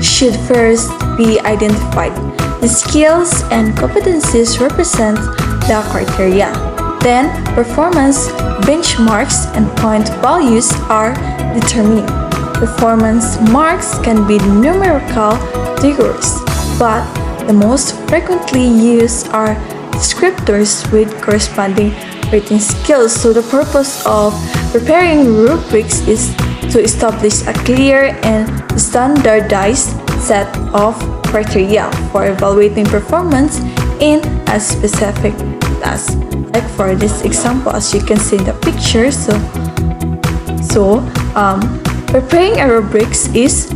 should first be identified. The skills and competencies represent the criteria. Then, performance benchmarks and point values are determined. Performance marks can be numerical figures, but the most frequently used are descriptors with corresponding rating scales. So the purpose of preparing rubrics is to establish a clear and standardized set of criteria for evaluating performance in a specific task. Like for this example, as you can see in the picture, preparing a rubrics is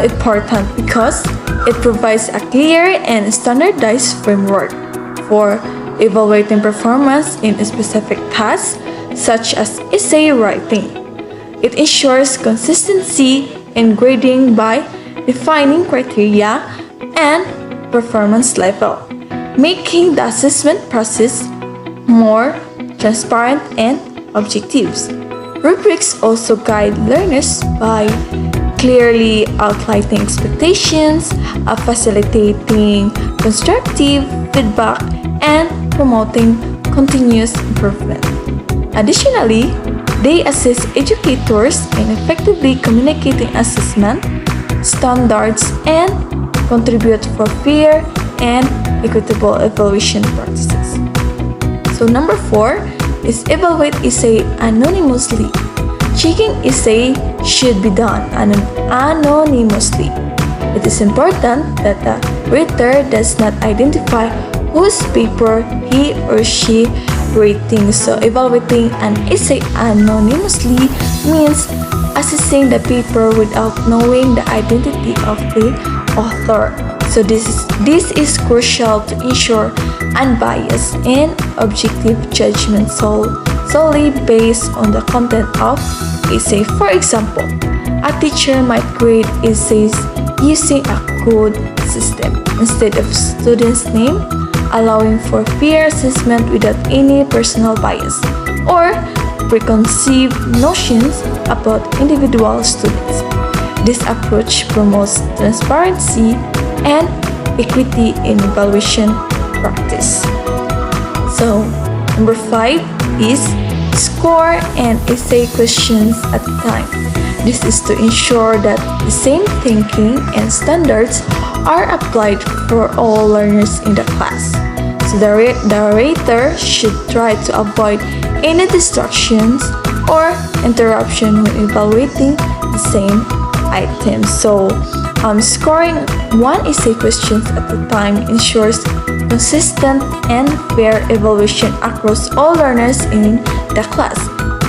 important because it provides a clear and standardized framework for evaluating performance in a specific tasks such as essay writing. It ensures consistency in grading by defining criteria and performance level, making the assessment process more transparent and objective. Rubrics also guide learners by clearly outlining expectations, facilitating constructive feedback, and promoting continuous improvement. Additionally, they assist educators in effectively communicating assessment standards and contribute for fair and equitable evaluation practices. So number 4 is evaluate essay anonymously. Checking essay should be done anonymously. It is important that the reader does not identify whose paper he or she rating. So evaluating an essay anonymously means assessing the paper without knowing the identity of the author. So this is crucial to ensure unbiased and objective judgment solely based on the content of essay. For example, a teacher might grade essays using a code system instead of student's name, allowing for fair assessment without any personal bias or preconceived notions about individual students. This approach promotes transparency and equity in evaluation practice. So, number 5 is score and essay questions at a time. This is to ensure that the same thinking and standards are applied for all learners in the class. So the orator should try to avoid any distractions or interruption when evaluating the same items. So scoring one essay questions at a time ensures consistent and fair evaluation across all learners in the class.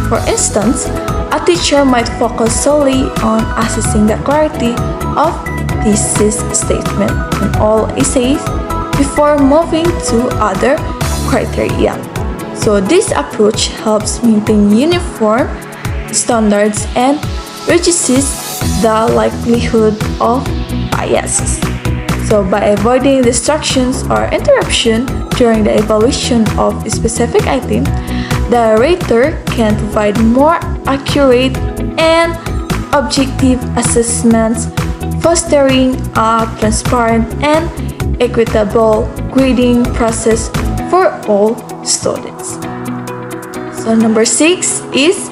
For instance, a teacher might focus solely on assessing the clarity of thesis statement in all essays before moving to other criteria. So this approach helps maintain uniform standards and reduces the likelihood of biases. So by avoiding distractions or interruption during the evaluation of a specific item, the orator can provide more accurate and objective assessments, fostering a transparent and equitable grading process for all students. So number 6 is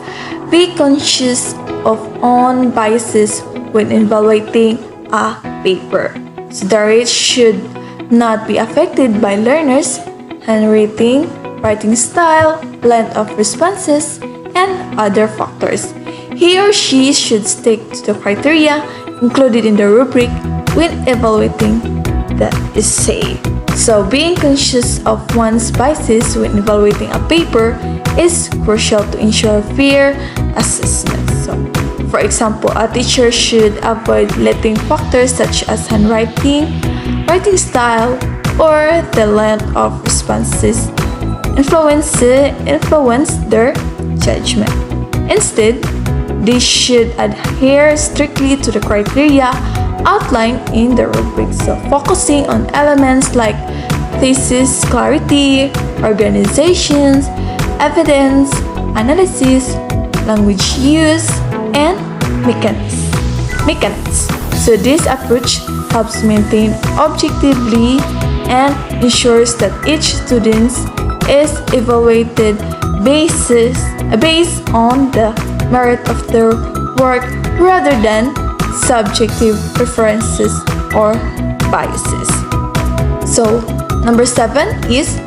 be conscious of own biases when evaluating a paper. So the rate should not be affected by learners' handwriting, writing style, length of responses, and other factors. He or she should stick to the criteria included in the rubric when evaluating the essay. So being conscious of one's biases when evaluating a paper is crucial to ensure fair assessment. So, for example, a teacher should avoid letting factors such as handwriting, writing style, or the length of responses influence their judgment. Instead, they should adhere strictly to the criteria outlined in the rubric. So focusing on elements like thesis clarity, organizations, evidence, analysis, language use, and mechanics. So this approach helps maintain objectively and ensures that each student is evaluated based on the merit of their work rather than subjective preferences or biases. So, number 7 is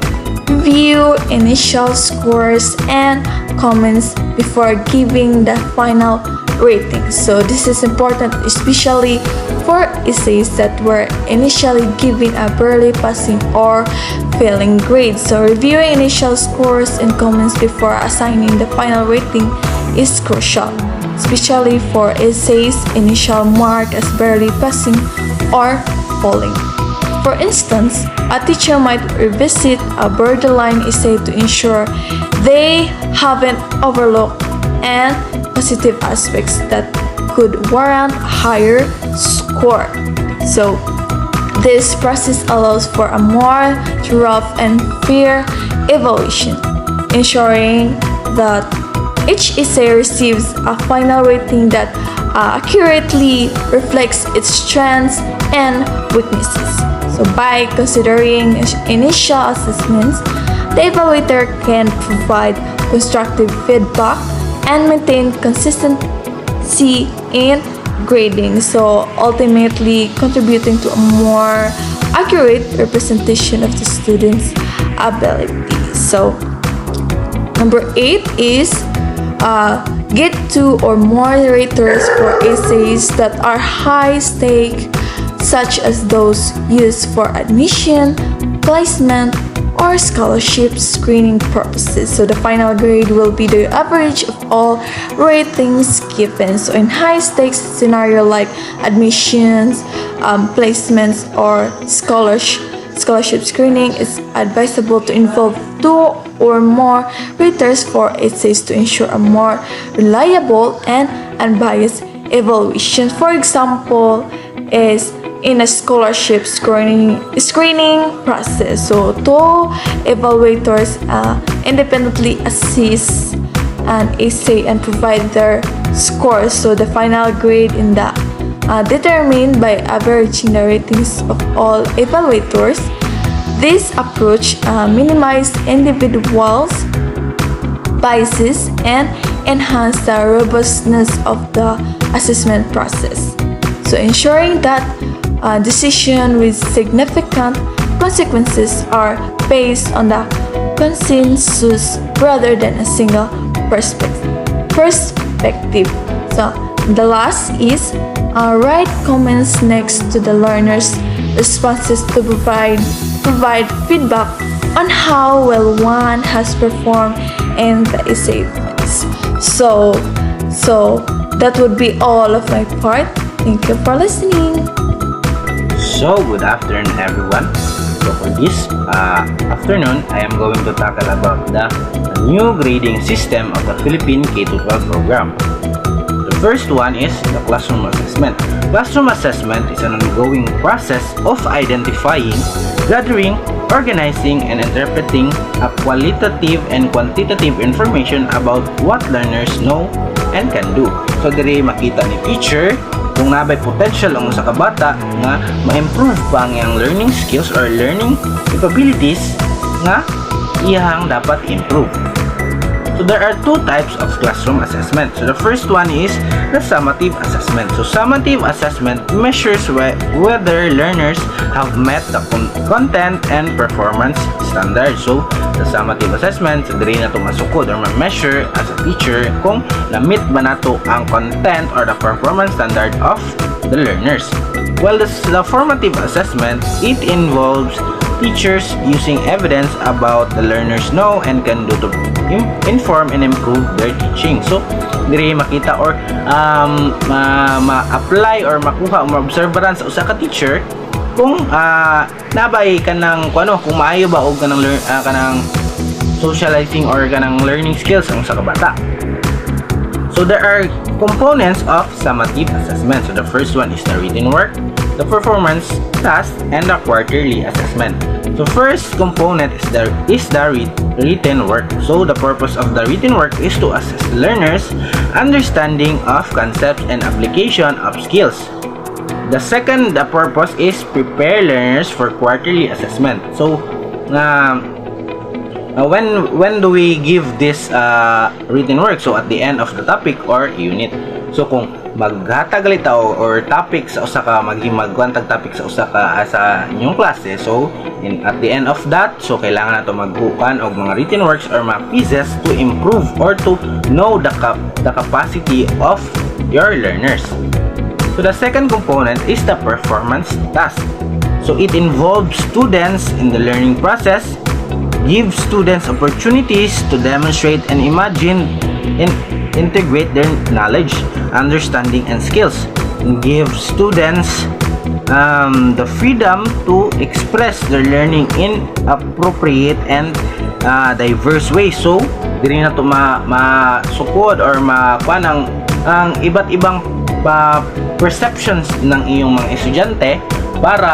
review initial scores and comments before giving the final rating. So, this is important especially for essays that were initially given a barely passing or failing grade. So, reviewing initial scores and comments before assigning the final rating is crucial, especially for essays initial marked as barely passing or falling. For instance, a teacher might revisit a borderline essay to ensure they haven't overlooked and positive aspects that could warrant a higher score. So, this process allows for a more thorough and fair evaluation, ensuring that each essay receives a final rating that accurately reflects its strengths and weaknesses. So by considering initial assessments, the evaluator can provide constructive feedback and maintain consistency in grading, so ultimately contributing to a more accurate representation of the student's ability. So number 8 is get 2 or more raters for essays that are high stake, such as those used for admission, placement, or scholarship screening purposes. So the final grade will be the average of all ratings given. So in high stakes scenario like admissions, placements, or scholarship screening, it's advisable to involve 2 or more raters for essays to ensure a more reliable and unbiased evaluation. For example, is in a scholarship screening process. So, 2 evaluators independently assess an essay and provide their scores. So, the final grade in the determined by averaging the ratings of all evaluators. This approach minimizes individuals' biases and enhance the robustness of the assessment process. So, ensuring that decisions with significant consequences are based on the consensus rather than a single perspective. So, the last is write comments next to the learner's responses to provide feedback on how well one has performed in the essay phase. So that would be all of my part. Thank you for listening. So, good afternoon everyone. So for this afternoon, I am going to tackle about the new grading system of the Philippine K-12 program. The first one is the classroom assessment. Classroom assessment is an ongoing process of identifying, gathering, organizing, and interpreting a qualitative and quantitative information about what learners know and can do. So diri makita ni teacher kung nabay potential ang usa ka bata nga ma-improve pa ang iyang learning skills or learning capabilities nga iyang dapat improve. So there are 2 types of classroom assessment. So the first one is the summative assessment. So summative assessment measures whether learners have met the content and performance standards. So the summative assessment, so diri na to masukod or ma-measure as a teacher kung na-meet ba nato ang content or the performance standard of the learners. While the formative assessment, it involves teachers using evidence about the learners know and can do to inform and improve their teaching. So, diri makita or ma-apply or makuha o ma-observeran sa usa ka teacher kung nabay kanang kung maayo ba og kanang socializing or kanang learning skills ang usa ka bata. So there are components of summative assessment. So the first one is the written work, the performance task, and the quarterly assessment. So first component is the written work. So the purpose of the written work is to assess learners' understanding of concepts and application of skills. the purpose is prepare learners for quarterly assessment. So when do we give this written work? So at the end of the topic or unit. So kung maghatag litaw or topic sa usa ka magkuantag topic sa usa ka sa inyong klase, so at the end of that, so kailangan nato magkuan og mga written works or mga quizzes to improve or to know the capacity of your learners. So the second component is the performance task. So it involves students in the learning process, gives students opportunities to demonstrate and imagine and integrate their knowledge, understanding, and skills, and gives students the freedom to express their learning in appropriate and diverse ways. So diri na to masukod or makuan ang iba't ibang perceptions ng iyong mga estudyante para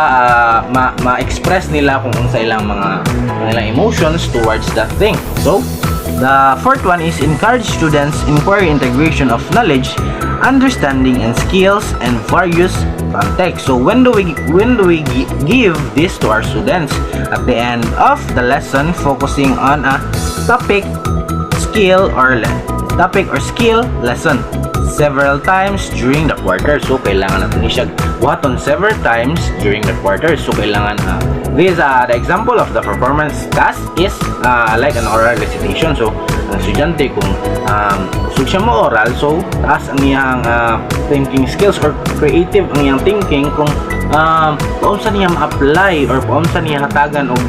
ma-express nila kung unsa ilang mga ilang emotions towards that thing. So the fourth one is encourage students inquiry integration of knowledge, understanding, and skills and various contexts. So when do we give this to our students? At the end of the lesson, focusing on a topic, skill, or skill lesson several times during the quarter. So kailangan natin siya buhaton several times during the quarter. So kailangan this the example of the performance task is like an oral recitation. So ang estudyante kung gusto siya mo oral, so taas ang iyang thinking skills or creative ang iyang thinking kung paunsa niya ma-apply or paunsa niya hatagan og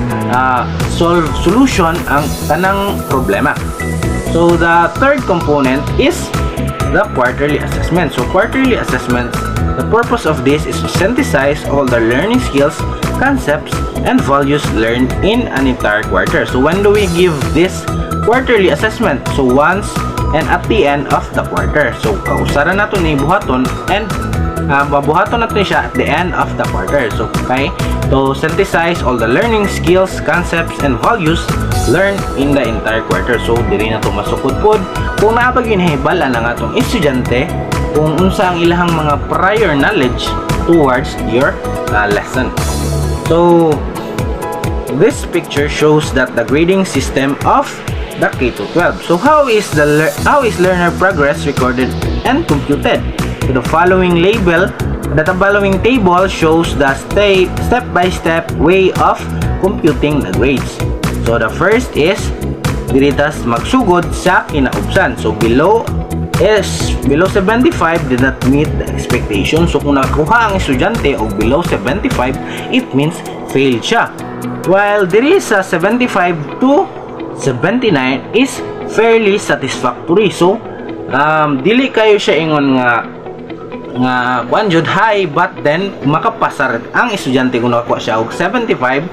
solve solution ang tanang problema. So the third component is the quarterly assessment. So quarterly assessment, the purpose of this is to synthesize all the learning skills, concepts, and values learned in an entire quarter. So when do we give this quarterly assessment? So once and at the end of the quarter. So kausaran nato ni buhaton and babuhaton natin siya at the end of the quarter. So okay, to synthesize all the learning skills, concepts, and values learned in the entire quarter. So diri na to masukod pod kung naapaghinahibala ng atong estudyante kung unsa ang ilahang mga prior knowledge towards your lesson. So this picture shows that the grading system of the K-12. So how is learner progress recorded and computed? So the following table shows the step-by-step way of computing the grades. So the first is diritas magsugod sa kinaubsan. So below 75 did not meet the expectation. So kung nakakuha ang estudyante og below 75, it means failed siya. While there is a 75 to 79 is fairly satisfactory. So dili kayo siya ingon nga jud high, but then makapasar ang estudyante kung nakakuha siya og 75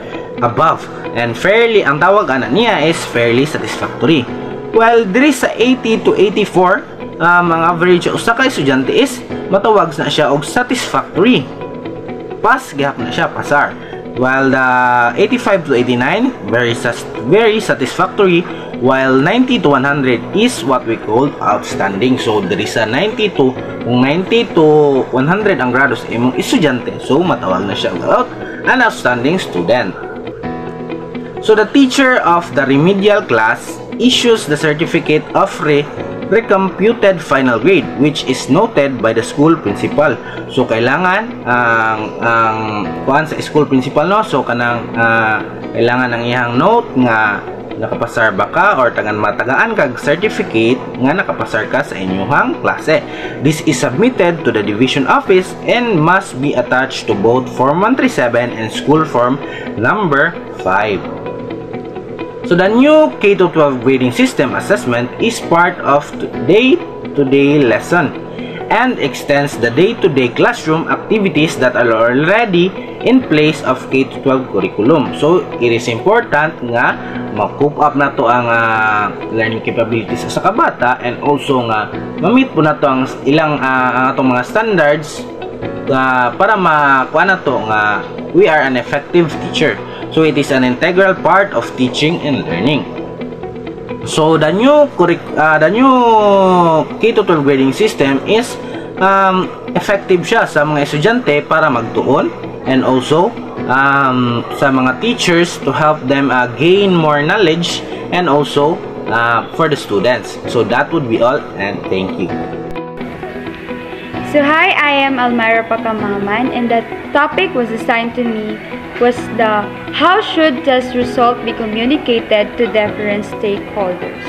above, and fairly ang tawag ana niya is fairly satisfactory. While there is a 80 to 84 mga average usa ka estudyante is matawag na siya og satisfactory, pass gihap na siya, pasar. While the 85 to 89 very satisfactory, while 90 to 100 is what we call outstanding. So there is a 90 to 100 ang grado sa imong estudyante, so matawag na siya an outstanding student. So the teacher of the remedial class issues the certificate of recomputed final grade, which is noted by the school principal. So kailangan ang kuan sa school principal, no, so kanang kailangan ang iyang note nga nakapasar ba ka or matagaan kag certificate nga nakapasar ka sa inyong klase. This is submitted to the division office and must be attached to both Form 137 and School Form number 5. So the new K-12 grading system assessment is part of day-to-day lesson and extends the day-to-day classroom activities that are already in place of K-12 curriculum. So it is important nga ma-cope up na to ang learning capabilities sa kabata, and also nga ma-meet po na to ang ilang atong mga standards para makuha na to nga we are an effective teacher. So it is an integral part of teaching and learning. So the new K-12 grading system is effective siya sa mga estudyante para magtuon, and also sa mga teachers to help them gain more knowledge, and also for the students. So that would be all, and thank you. So hi, I am Almira Pacamaman, and the topic was assigned to me was the how should test result be communicated to different stakeholders.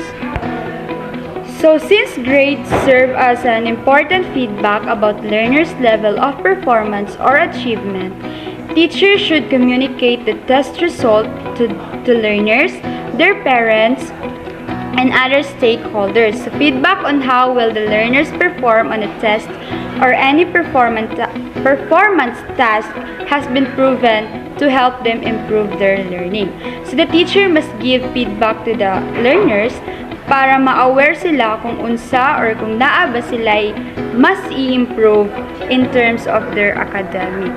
So since grades serve as an important feedback about learners' level of performance or achievement, teachers should communicate the test result to learners, their parents, and other stakeholders. So feedback on how well the learners perform on a test or any performance task has been proven to help them improve their learning. So the teacher must give feedback to the learners para ma-aware sila kung unsa or kung naa ba sila'y mas i-improve in terms of their academic.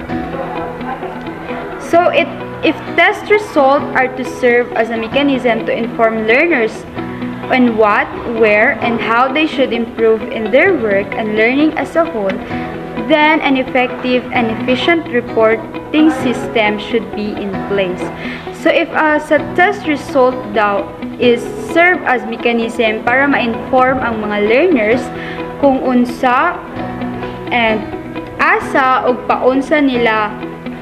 So if test results are to serve as a mechanism to inform learners on what, where, and how they should improve in their work and learning as a whole, then an effective and efficient reporting system should be in place. So if sa test result daw is serve as mechanism para ma-inform ang mga learners kung unsa and asa og paunsa nila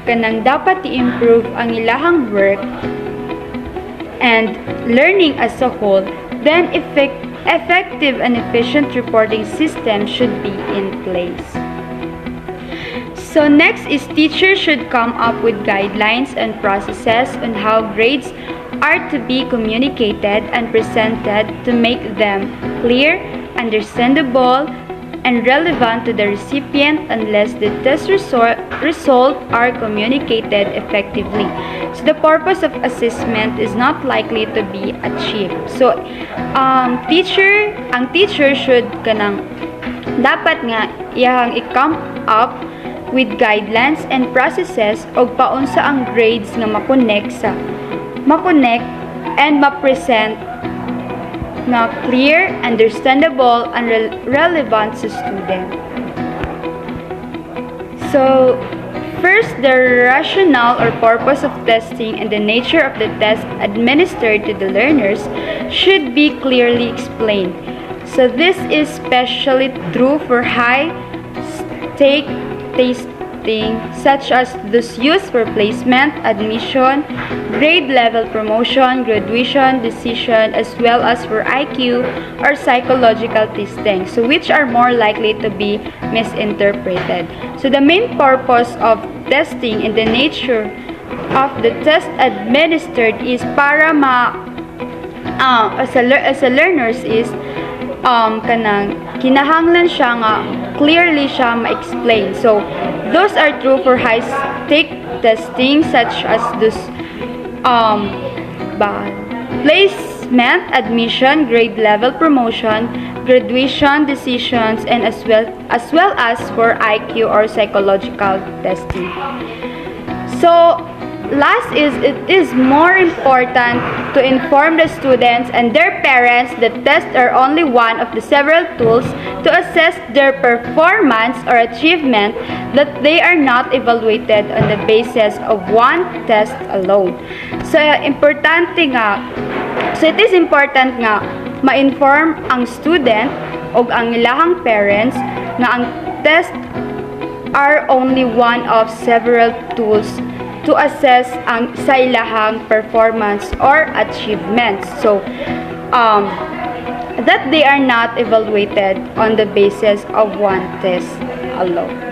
kanang dapat i-improve ang ilahang work and learning as a whole, then effective and efficient reporting system should be in place. So next is teachers should come up with guidelines and processes on how grades are to be communicated and presented to make them clear, understandable, and relevant to the recipient unless the test result are communicated effectively. So the purpose of assessment is not likely to be achieved. So ang teacher should kanang dapat nga iyang i-come up with guidelines and processes og paunsa ang grades nga makonect and ma-present na clear, understandable, and relevant sa student. So, first, the rationale or purpose of testing and the nature of the test administered to the learners should be clearly explained. So, this is especially true for high-stake testing such as those used for placement, admission, grade level promotion, graduation, decision, as well as for IQ or psychological testing, so which are more likely to be misinterpreted. So the main purpose of testing and the nature of the test administered is para as a learners is kanang kinahanglan siya nga clearly siya ma-explain. So those are true for high-stake testing such as this placement, admission, grade level promotion, graduation decisions, and as well as for IQ or psychological testing. So last is it is more important to inform the students and their parents that tests are only one of the several tools to assess their performance or achievement, that they are not evaluated on the basis of one test alone. So it is important nga ma-inform ang student o ang ilahang parents nga ang test are only one of several tools to assess ang sa ilahang performance or achievements. So, that they are not evaluated on the basis of one test alone.